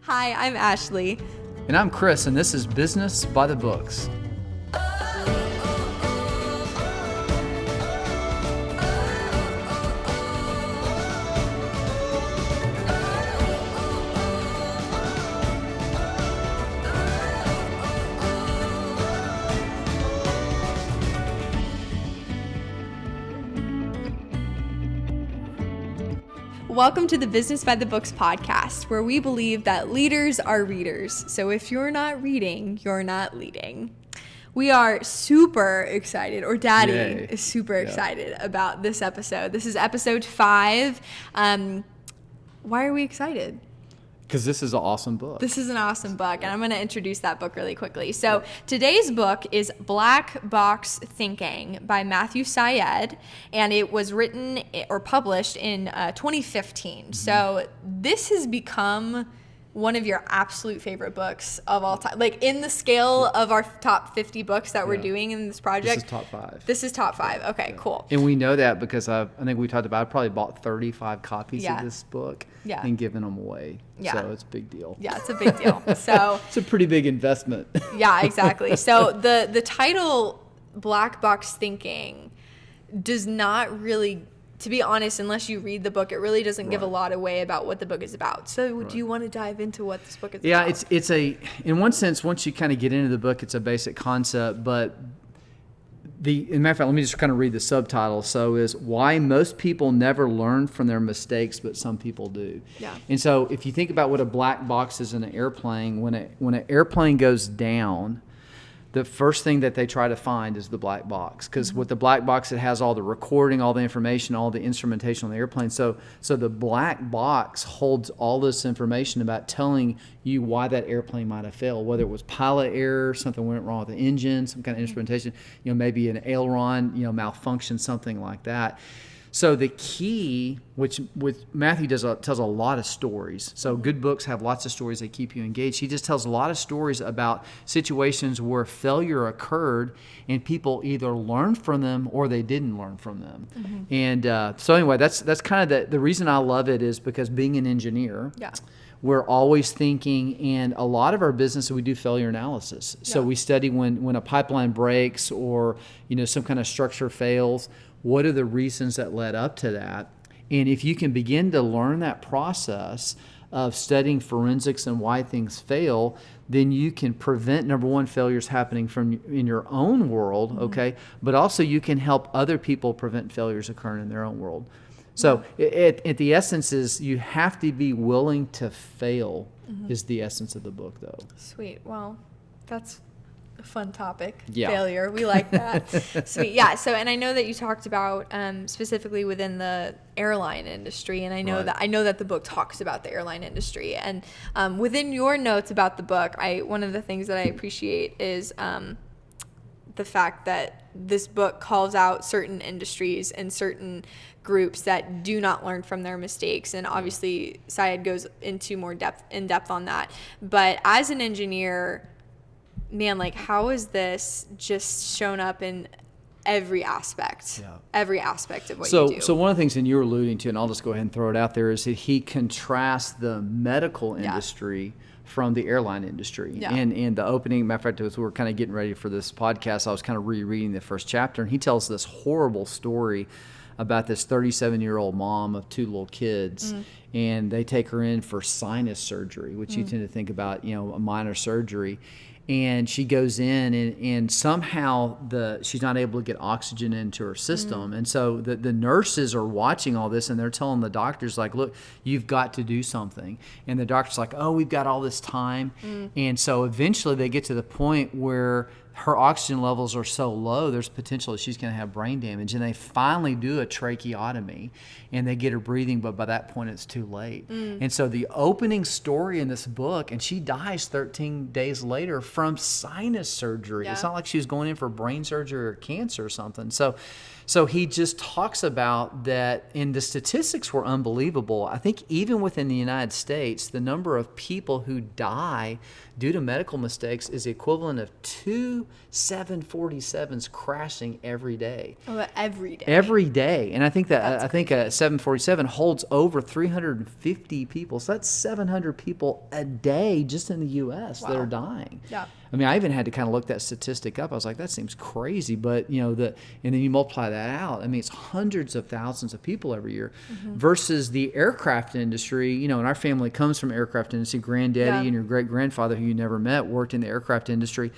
Hi, I'm Ashley. And I'm Chris, and this is Business by the Books. Welcome to the Business by the Books podcast, where we believe that leaders are readers. So if you're not reading, you're not leading. We are super excited, or Daddy is super excited about this episode. This is episode 5. Why are we excited? Because this is an awesome book. This is an awesome book, and I'm going to introduce that book really quickly. So today's book is Black Box Thinking by Matthew Syed, and it was written or published in 2015. Mm-hmm. So this has become one of your absolute favorite books of all time. Like in the scale of our top 50 books that we're doing in this project. This is top 5. This is top 5. Okay, cool. And we know that because I think we talked about, I probably bought 35 copies of this book and given them away. Yeah. So it's a big deal. Yeah, it's a big deal. So it's a pretty big investment. Yeah, exactly. So the title Black Box Thinking does not really, to be honest, unless you read the book, it really doesn't give a lot away about what the book is about. So do you want to dive into what this book is about? Yeah, it's in one sense, once you kind of get into the book, it's a basic concept, but in matter of fact, let me just kind of read the subtitle. So is why most people never learn from their mistakes, but some people do. Yeah. And so if you think about what a black box is in an airplane, when an airplane goes down, the first thing that they try to find is the black box, because with the black box, it has all the recording, all the information, all the instrumentation on the airplane. So the black box holds all this information about telling you why that airplane might have failed, whether it was pilot error, something went wrong with the engine, some kind of instrumentation, maybe an aileron, malfunction, something like that. So the key, which with Matthew tells a lot of stories. So good books have lots of stories that keep you engaged. He just tells a lot of stories about situations where failure occurred and people either learned from them or they didn't learn from them. Mm-hmm. And so anyway, that's kind of the reason I love it is because being an engineer, we're always thinking, and a lot of our business, we do failure analysis. So we study when a pipeline breaks or some kind of structure fails. What are the reasons that led up to that? And if you can begin to learn that process of studying forensics and why things fail, then you can prevent, number one, failures happening in your own world, okay? But also you can help other people prevent failures occurring in their own world. So at the essence is you have to be willing to fail is the essence of the book, though. Sweet. Well, that's a fun topic. Yeah. Failure. We like that. Sweet. Yeah. So, and I know that you talked about specifically within the airline industry, and I know that the book talks about the airline industry. And within your notes about the book, one of the things that I appreciate is the fact that this book calls out certain industries and certain groups that do not learn from their mistakes. And obviously Syed goes into more in depth on that. But as an engineer, man, like how is this just shown up in every aspect of what you do? So one of the things, and you're alluding to, and I'll just go ahead and throw it out there, is that he contrasts the medical industry from the airline industry. Yeah. And the opening, matter of fact, as we were kind of getting ready for this podcast, I was kind of rereading the first chapter, and he tells this horrible story about this 37-year-old mom of 2 little kids, and they take her in for sinus surgery, which you tend to think about, a minor surgery. And she goes in, and somehow she's not able to get oxygen into her system. And so the nurses are watching all this, and they're telling the doctors, like, look, you've got to do something. And the doctor's like, oh, we've got all this time. And so eventually they get to the point where her oxygen levels are so low, there's potential that she's going to have brain damage. And they finally do a tracheotomy, and they get her breathing, but by that point it's too late. And so the opening story in this book, and she dies 13 days later from sinus surgery. It's not like she was going in for brain surgery or cancer or something. So So he just talks about that, and the statistics were unbelievable. I think even within the United States, the number of people who die due to medical mistakes is the equivalent of 2 747s crashing every day. Oh, every day. Every day. And I think that a 747 holds over 350 people. So that's 700 people a day just in the U.S. that are dying. Yeah. I mean, I even had to kind of look that statistic up. I was like, that seems crazy. But, and then you multiply that out. I mean, it's hundreds of thousands of people every year versus the aircraft industry. And our family comes from aircraft industry. Granddaddy and your great-grandfather, who you never met, worked in the aircraft industry.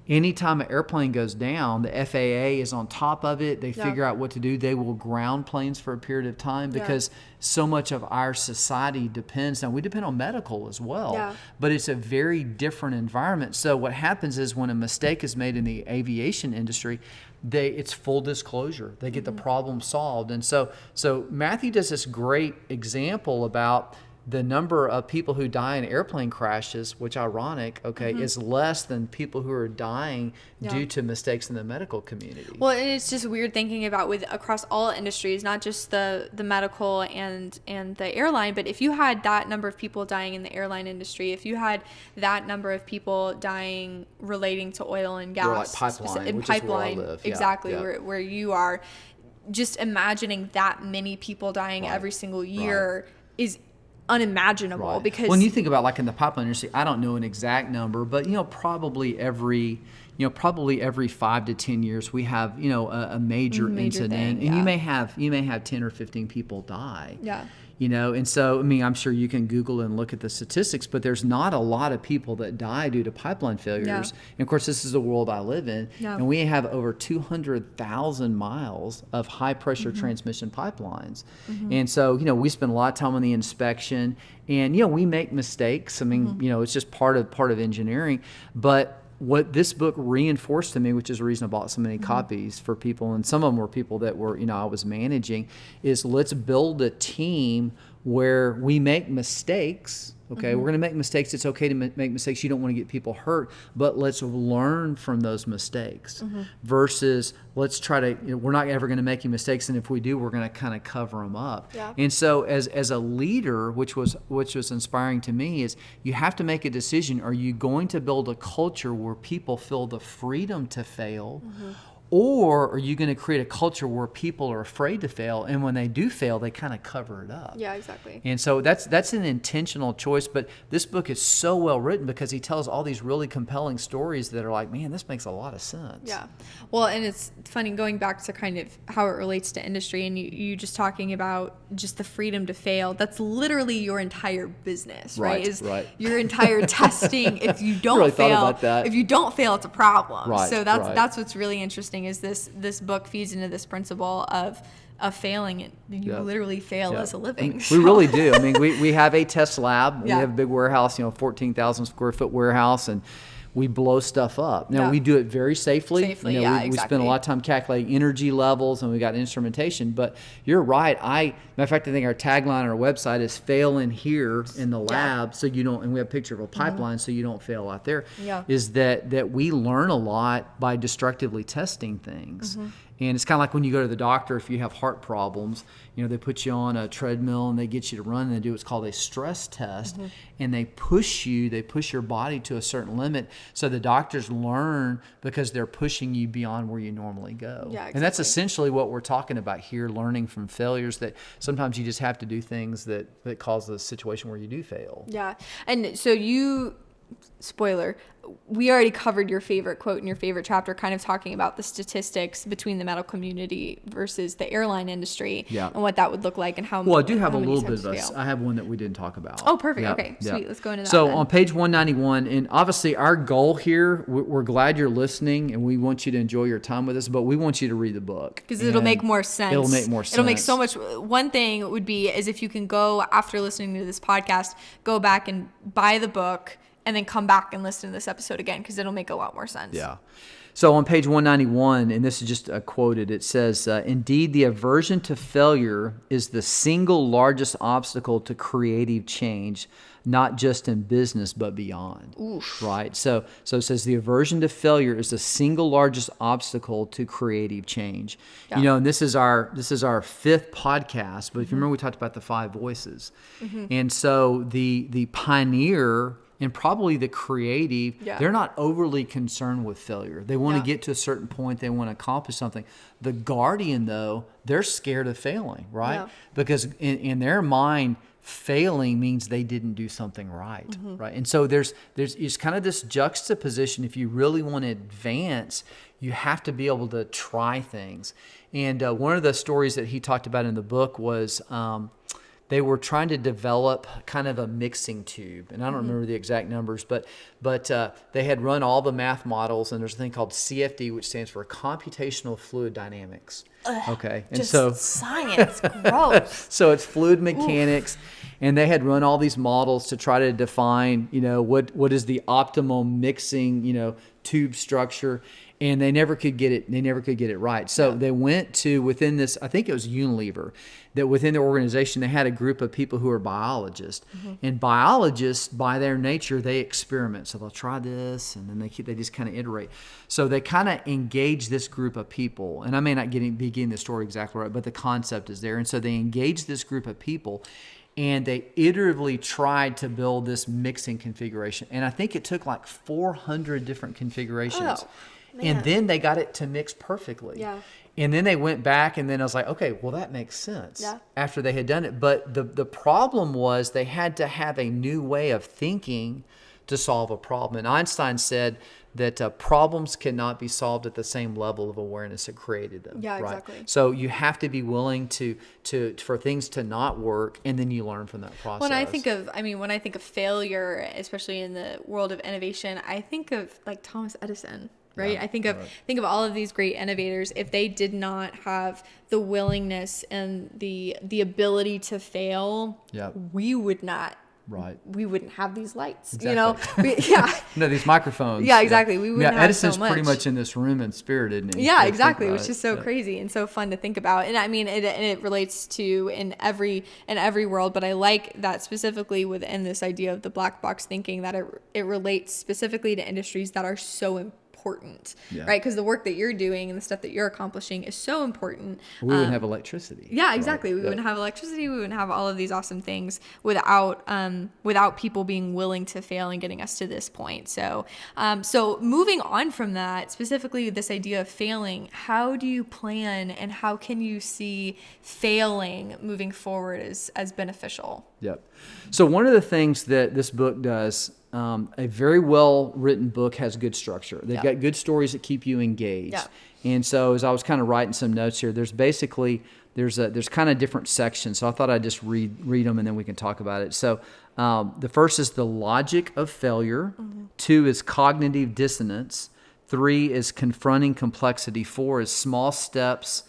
Anytime an airplane goes down, the FAA is on top of it. They figure out what to do. They will ground planes for a period of time because so much of our society depends. Now, we depend on medical as well, but it's a very different environment. So what happens is when a mistake is made in the aviation industry, it's full disclosure. They get the problem solved. And so Matthew does this great example about the number of people who die in airplane crashes, which ironic, is less than people who are dying due to mistakes in the medical community. Well, and it's just weird thinking about across all industries, not just the medical and the airline, but if you had that number of people dying in the airline industry, if you had that number of people dying relating to oil and gas, like pipeline, is where I live. Exactly, where you are, just imagining that many people dying every single year is unimaginable because when you think about like in the pipeline industry, I don't know an exact number, but probably every 5 to 10 years we have a major incident thing, and you may have 10 or 15 people die. And so I'm sure you can Google and look at the statistics, but there's not a lot of people that die due to pipeline failures. And of course, this is the world I live in, and we have over 200,000 miles of high pressure transmission pipelines. And so we spend a lot of time on the inspection, and we make mistakes. It's just part of engineering, but what this book reinforced to me, which is the reason I bought so many copies for people, and some of them were people that were, I was managing, is let's build a team where we make mistakes. We're going to make mistakes. It's okay to make mistakes. You don't want to get people hurt, but let's learn from those mistakes versus let's try to, we're not ever going to make any mistakes. And if we do, we're going to kind of cover them up. And so as a leader, which was inspiring to me, is you have to make a decision. Are you going to build a culture where people feel the freedom to fail? Or are you going to create a culture where people are afraid to fail, and when they do fail, they kind of cover it up? Yeah, exactly. And so that's an intentional choice, but this book is so well written because he tells all these really compelling stories that are like, man, this makes a lot of sense. Yeah. Well, and it's funny going back to kind of how it relates to industry, and you just talking about just the freedom to fail. That's literally your entire business, right? Your entire testing. If you don't really fail, if you don't fail, it's a problem. Right, so that's what's really interesting. Is this book feeds into this principle of failing, and you literally fail as a living. We really do. We have a test lab. We have a big warehouse, 14,000 square foot warehouse, and we blow stuff up. Now we do it very safely. We spend a lot of time calculating energy levels, and we got instrumentation. But you're right. Matter of fact, I think our tagline on our website is "Fail in here in the lab," so you don't. And we have a picture of a pipeline, so you don't fail out there. Is that we learn a lot by destructively testing things. And it's kind of like when you go to the doctor, if you have heart problems, they put you on a treadmill and they get you to run, and they do what's called a stress test, and they push your body to a certain limit. So the doctors learn because they're pushing you beyond where you normally go. And that's essentially what we're talking about here, learning from failures, that sometimes you just have to do things that cause the situation where you do fail. Yeah. And so spoiler, we already covered your favorite quote in your favorite chapter, kind of talking about the statistics between the medical community versus the airline industry and what that would look like and how. Well, I do have a little bit of I have one that we didn't talk about. Oh, perfect. Okay, sweet. Let's go into that. So on page 191, and obviously our goal here, we're glad you're listening, and we want you to enjoy your time with us, but we want you to read the book. Because it'll make more sense. It'll make more sense. It'll make so much. One thing would be is if you can go, after listening to this podcast, go back and buy the book then come back and listen to this episode again, because it'll make a lot more sense. Yeah. So on page 191, and this is just quoted, it says, indeed, the aversion to failure is the single largest obstacle to creative change, not just in business, but beyond. Oof. Right? So it says the aversion to failure is the single largest obstacle to creative change. Yeah. You know, and this is our fifth podcast, but if you remember, we talked about the 5 voices. And so the pioneer and probably the creative, they're not overly concerned with failure. They want to get to a certain point. They want to accomplish something. The guardian, though, they're scared of failing, right? Yeah. Because in their mind, failing means they didn't do something right, right? And so there's kind of this juxtaposition. If you really want to advance, you have to be able to try things. And one of the stories that he talked about in the book was they were trying to develop kind of a mixing tube, and I don't remember the exact numbers, but they had run all the math models, and there's a thing called CFD, which stands for computational fluid dynamics. Okay, and just so science, gross. So it's fluid mechanics, and they had run all these models to try to define, what is the optimal mixing, tube structure. And they never could get it. They never could get it right. So they went to within this. I think it was Unilever, that within their organization they had a group of people who are biologists. And biologists, by their nature, they experiment. So they'll try this, and then they just kind of iterate. So they kind of engage this group of people. And I may not be getting the story exactly right, but the concept is there. And so they engage this group of people, and they iteratively tried to build this mixing configuration. And I think it took like 400 different configurations. Oh. Man. And then they got it to mix perfectly. Yeah. And then they went back, and then I was like, okay, well, that makes sense after they had done it. But the problem was they had to have a new way of thinking to solve a problem. And Einstein said that problems cannot be solved at the same level of awareness that created them. Yeah, right? exactly. So you have to be willing to for things to not work, and then you learn from that process. When I think of failure, especially in the world of innovation, I think of like Thomas Edison. Right. I think of all of these great innovators. If they did not have the willingness and the ability to fail, we would not. Right. We wouldn't have these lights. Exactly. No, these microphones. Yeah, exactly. We wouldn't have Edison's so much. pretty much in this room in spirit, isn't he? Yeah, exactly. Which is so crazy and so fun to think about. And I mean, it relates to in every world. But I like that specifically within this idea of the black box thinking, that it relates specifically to industries that are so important. Right? Because the work that you're doing and the stuff that you're accomplishing is so important. We wouldn't have electricity. Yeah, exactly. Right? We wouldn't have electricity. We wouldn't have all of these awesome things without people being willing to fail and getting us to this point. So moving on from that, specifically this idea of failing, how do you plan and how can you see failing moving forward as beneficial? Yep. So one of the things that this book does, a very well-written book has good structure. They've got good stories that keep you engaged. Yeah. And so as I was kind of writing some notes here, there's kind of different sections. So I thought I'd just read them, and then we can talk about it. So the first is the logic of failure. 2 is cognitive dissonance. 3 is confronting complexity. 4 is small steps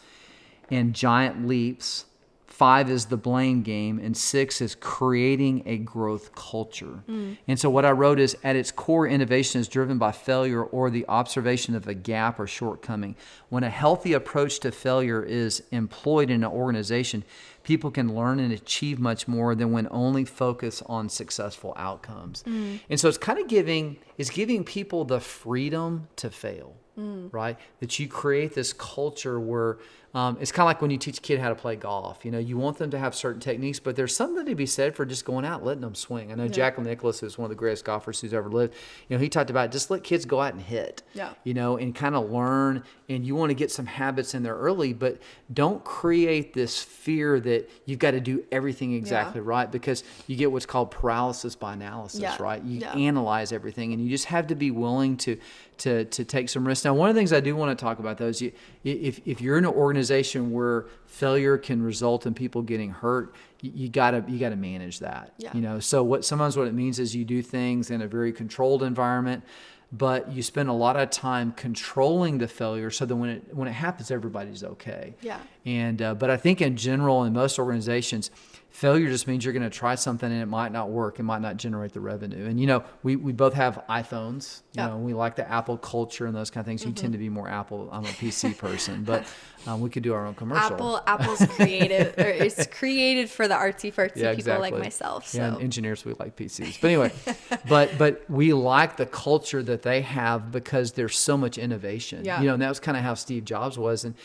and giant leaps. 5 is the blame game, and 6 is creating a growth culture. And so what I wrote is, at its core, innovation is driven by failure or the observation of a gap or shortcoming. When a healthy approach to failure is employed in an organization, people can learn and achieve much more than when only focus on successful outcomes. And so it's kind of giving people the freedom to fail. Right? That you create this culture where it's kind of like when you teach a kid how to play golf. You want them to have certain techniques, but there's something to be said for just going out and letting them swing. I know Jack Nicklaus, who's one of the greatest golfers who's ever lived, he talked about just let kids go out and hit, and kind of learn. And you want to get some habits in there early, but don't create this fear that you've got to do everything exactly right, because you get what's called paralysis by analysis, right? You analyze everything, and you just have to be willing to take some risks. Now, one of the things I do want to talk about, though, is if you're in an organization where failure can result in people getting hurt, you gotta manage that. Yeah. So sometimes what it means is you do things in a very controlled environment, but you spend a lot of time controlling the failure so that when it happens, everybody's okay. Yeah. And but I think in general, in most organizations, failure just means you're going to try something and it might not work. It might not generate the revenue. And, we both have iPhones. We like the Apple culture and those kind of things. You tend to be more Apple. I'm a PC person, but we could do our own commercial. Apple's creative, or it's created for the artsy-fartsy people exactly. like myself. So. Yeah, and engineers, we like PCs. But anyway, but we like the culture that they have because there's so much innovation. Yeah. And that was kind of how Steve Jobs was. And,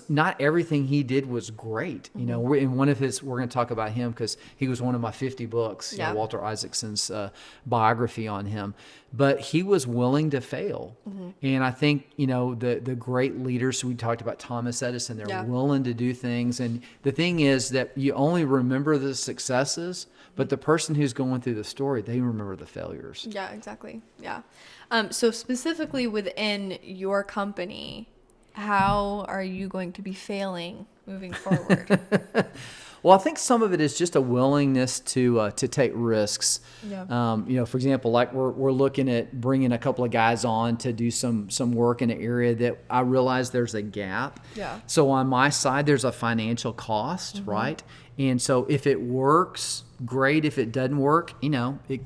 not everything he did was great. We're in one of his, we're going to talk about him because he was one of my 50 books, Walter Isaacson's biography on him. But he was willing to fail. And I think, the great leaders, we talked about Thomas Edison, they're willing to do things. And the thing is that you only remember the successes, but the person who's going through the story, they remember the failures. Yeah, exactly. Yeah. So specifically within your company, how are you going to be failing moving forward? Well, I think some of it is just a willingness to take risks. Yeah. For example, like we're looking at bringing a couple of guys on to do some work in an area that I realize there's a gap. Yeah. So on my side, there's a financial cost, right? And so if it works, great. If it doesn't work, it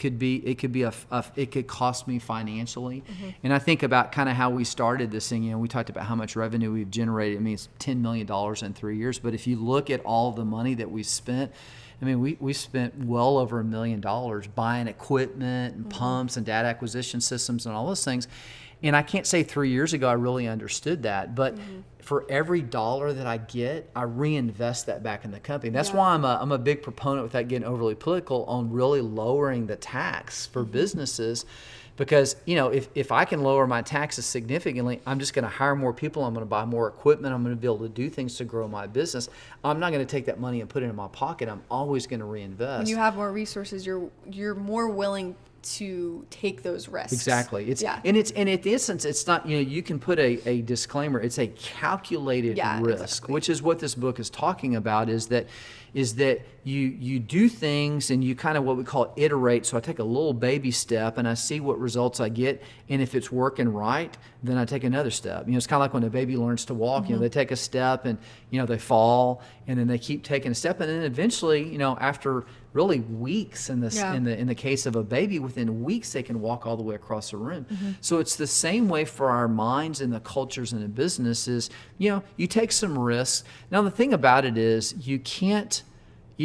could cost me financially. And I think about kind of how we started this thing. We talked about how much revenue we've generated. I mean, it's $10 million in 3 years. But if you look at all the money that we spent, I mean, we spent well over $1 million buying equipment and pumps and data acquisition systems and all those things. And I can't say 3 years ago I really understood that, but for every dollar that I get, I reinvest that back in the company. That's why I'm a big proponent, without getting overly political, on really lowering the tax for businesses. Because, if I can lower my taxes significantly, I'm just going to hire more people. I'm going to buy more equipment. I'm going to be able to do things to grow my business. I'm not going to take that money and put it in my pocket. I'm always going to reinvest. When you have more resources, you're more willing to take those risks. Exactly. And in essence, it's not, you can put a disclaimer. It's a calculated risk, exactly. Which is what this book is talking about, is that you do things and you kind of what we call iterate. So I take a little baby step and I see what results I get. And if it's working right, then I take another step. It's kind of like when a baby learns to walk, they take a step and, they fall and then they keep taking a step. And then eventually, after really weeks in the case of a baby, within weeks, they can walk all the way across the room. So it's the same way for our minds and the cultures and the businesses. You take some risks. Now, the thing about it is you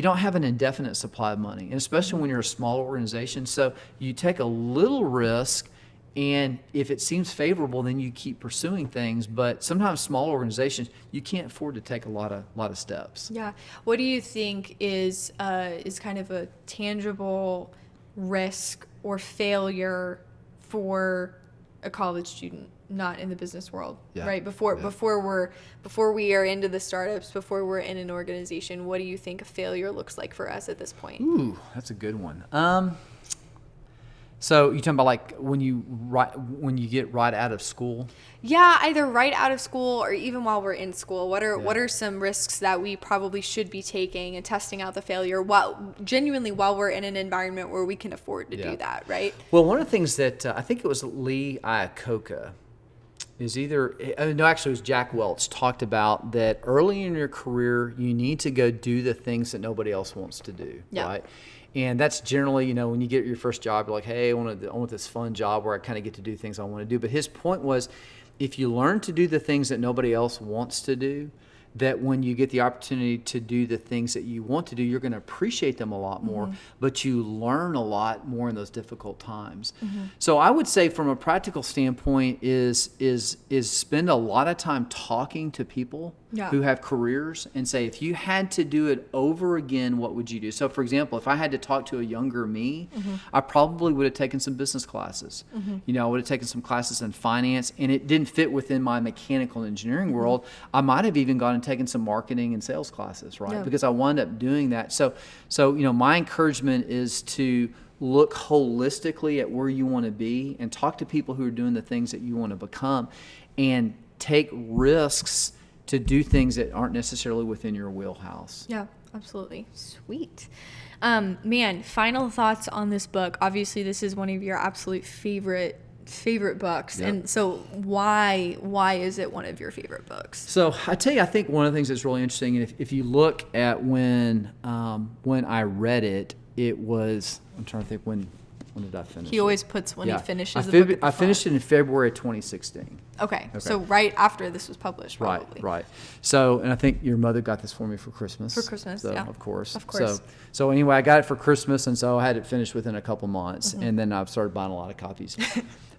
don't have an indefinite supply of money, and especially when you're a small organization. So you take a little risk, and if it seems favorable, then you keep pursuing things. But sometimes small organizations, you can't afford to take a lot of steps. Yeah. What do you think is kind of a tangible risk or failure for a college student not in the business world, right? Before we are into the startups, before we're in an organization, what do you think a failure looks like for us at this point? Ooh, that's a good one. So you're talking about like when you get right out of school? Yeah, either right out of school or even while we're in school. What are some risks that we probably should be taking and testing out the failure while we're in an environment where we can afford to do that, right? Well, one of the things that I think it was Lee Iacocca is it was Jack Woltz talked about that early in your career, you need to go do the things that nobody else wants to do, right? And that's generally, when you get your first job, you're like, hey, I want this fun job where I kind of get to do things I want to do. But his point was, if you learn to do the things that nobody else wants to do, that when you get the opportunity to do the things that you want to do, you're going to appreciate them a lot more, but you learn a lot more in those difficult times. So I would say from a practical standpoint is spend a lot of time talking to people who have careers and say, if you had to do it over again, what would you do? So for example, if I had to talk to a younger me, I probably would have taken some business classes. I would have taken some classes in finance, and it didn't fit within my mechanical engineering world. I might have even gone and taken some marketing and sales classes, right? Because I wound up doing that. So my encouragement is to look holistically at where you want to be and talk to people who are doing the things that you want to become, and take risks to do things that aren't necessarily within your wheelhouse. Yeah. Absolutely. Sweet. Man, final thoughts on this book. Obviously, this is one of your absolute favorite books. Yep. And so why is it one of your favorite books? So I tell you, I think one of the things that's really interesting, and if you look at when I read it, it was, I'm trying to think when did I finish He always puts when he finishes the book at the I finished it in February of 2016. Okay. So right after this was published, probably. Right. So, and I think your mother got this for me for Christmas. For Christmas, so, yeah. Of course. So anyway, I got it for Christmas, and so I had it finished within a couple months, and then I've started buying a lot of copies.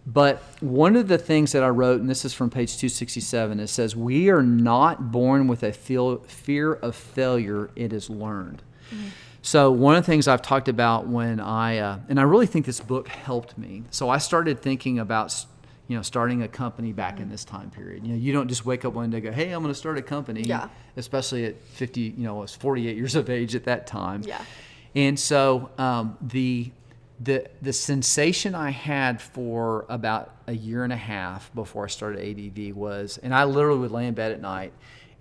But one of the things that I wrote, and this is from page 267, it says, "We are not born with a fear of failure, it is learned." So one of the things I've talked about when and I really think this book helped me. So I started thinking about, starting a company back in this time period. You don't just wake up one day and go, hey, I'm going to start a company. Yeah. Especially at 50, I was 48 years of age at that time. Yeah. And so the sensation I had for about a year and a half before I started ADV was, and I literally would lay in bed at night,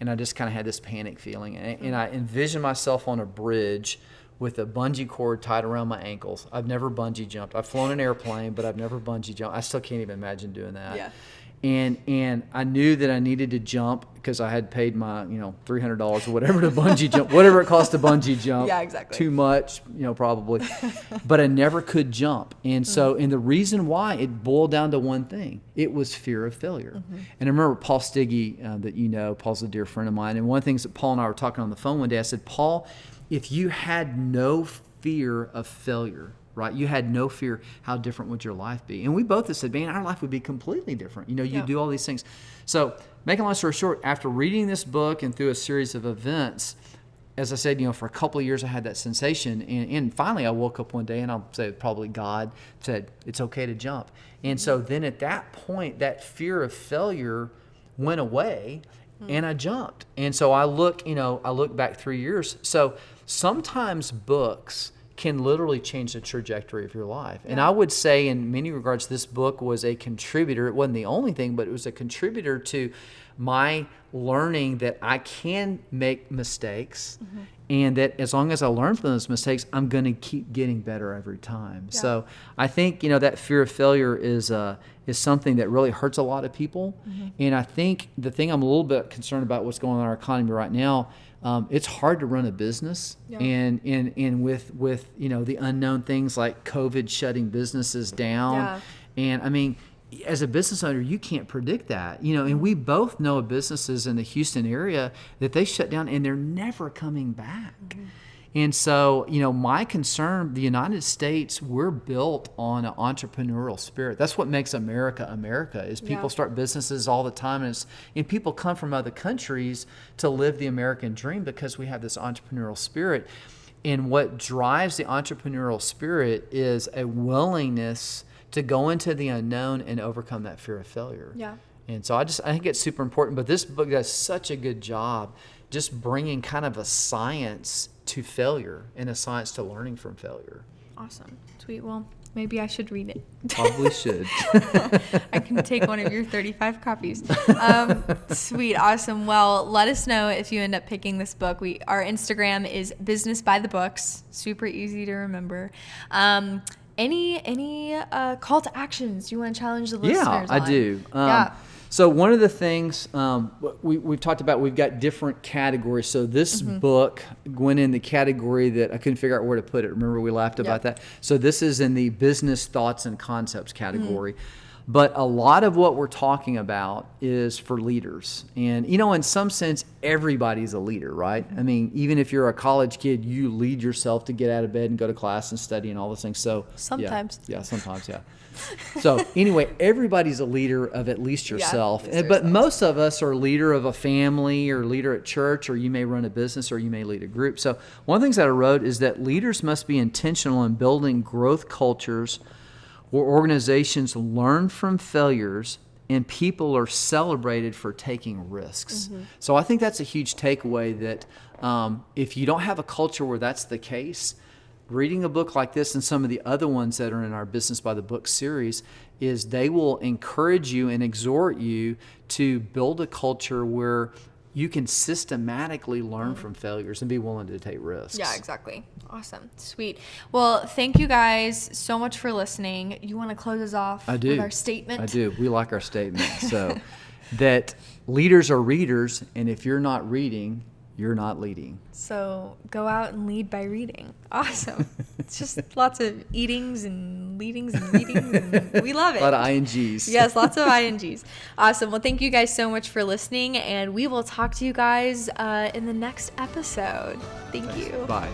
and I just kind of had this panic feeling. And I envisioned myself on a bridge with a bungee cord tied around my ankles. I've never bungee jumped. I've flown an airplane, but I've never bungee jumped. I still can't even imagine doing that. Yeah. And I knew that I needed to jump because I had paid my, $300 or whatever to bungee jump, whatever it costs to bungee jump. Yeah, exactly. Too much, probably. But I never could jump. And so, and the reason why, it boiled down to one thing. It was fear of failure. And I remember Paul Stiggy, that Paul's a dear friend of mine. And one of the things that Paul and I were talking on the phone one day, I said, Paul, if you had no fear of failure, right? You had no fear, how different would your life be? And we both have said, man, our life would be completely different. You do all these things. So making a long story short, after reading this book and through a series of events, as I said, for a couple of years I had that sensation. And finally I woke up one day, and I'll say probably God said, it's okay to jump. And so then at that point, that fear of failure went away, and I jumped. And so I look back 3 years. So sometimes books can literally change the trajectory of your life. And I would say in many regards, this book was a contributor. It wasn't the only thing, but it was a contributor to my learning that I can make mistakes, and that as long as I learn from those mistakes, I'm going to keep getting better every time. Yeah. So I think, that fear of failure is something that really hurts a lot of people. And I think the thing I'm a little bit concerned about what's going on in our economy right now, it's hard to run a business, and with the unknown things like COVID shutting businesses down, and I mean, as a business owner, you can't predict that, and we both know of businesses in the Houston area that they shut down and they're never coming back. And so, my concern, the United States, we're built on an entrepreneurial spirit. That's what makes America America, is people start businesses all the time. And people come from other countries to live the American dream because we have this entrepreneurial spirit. And what drives the entrepreneurial spirit is a willingness to go into the unknown and overcome that fear of failure. Yeah. And so I think it's super important. But this book does such a good job just bringing kind of a science to failure and a science to learning from failure. Awesome. Sweet. Well, maybe I should read it. Probably should. I can take one of your 35 copies. Sweet. Awesome. Well, let us know if you end up picking this book. Our Instagram is Business by the Books. Super easy to remember. Any call to actions you want to challenge the listeners on? Yeah, I do. So one of the things we've talked about, we've got different categories. So this book went in the category that I couldn't figure out where to put it. Remember we laughed about that? So this is in the business thoughts and concepts category. But a lot of what we're talking about is for leaders. And, in some sense, everybody's a leader, right? I mean, even if you're a college kid, you lead yourself to get out of bed and go to class and study and all those things. So sometimes. Yeah, sometimes. So anyway, everybody's a leader of at least yourself. But most of us are a leader of a family or leader at church, or you may run a business or you may lead a group. So one of the things that I wrote is that leaders must be intentional in building growth cultures where organizations learn from failures and people are celebrated for taking risks. So I think that's a huge takeaway, that if you don't have a culture where that's the case, reading a book like this and some of the other ones that are in our Business by the Book series is they will encourage you and exhort you to build a culture where you can systematically learn from failures and be willing to take risks. Yeah, exactly. Awesome. Sweet. Well, thank you guys so much for listening. You want to close us off with our statement? I do. We like our statement. So that leaders are readers, and if you're not reading, you're not leading. So go out and lead by reading. Awesome. It's just lots of eatings and leadings and readings, and we love it. A lot of INGs. Yes, lots of INGs. Awesome. Well, thank you guys so much for listening, and we will talk to you guys in the next episode. Thank you. Bye.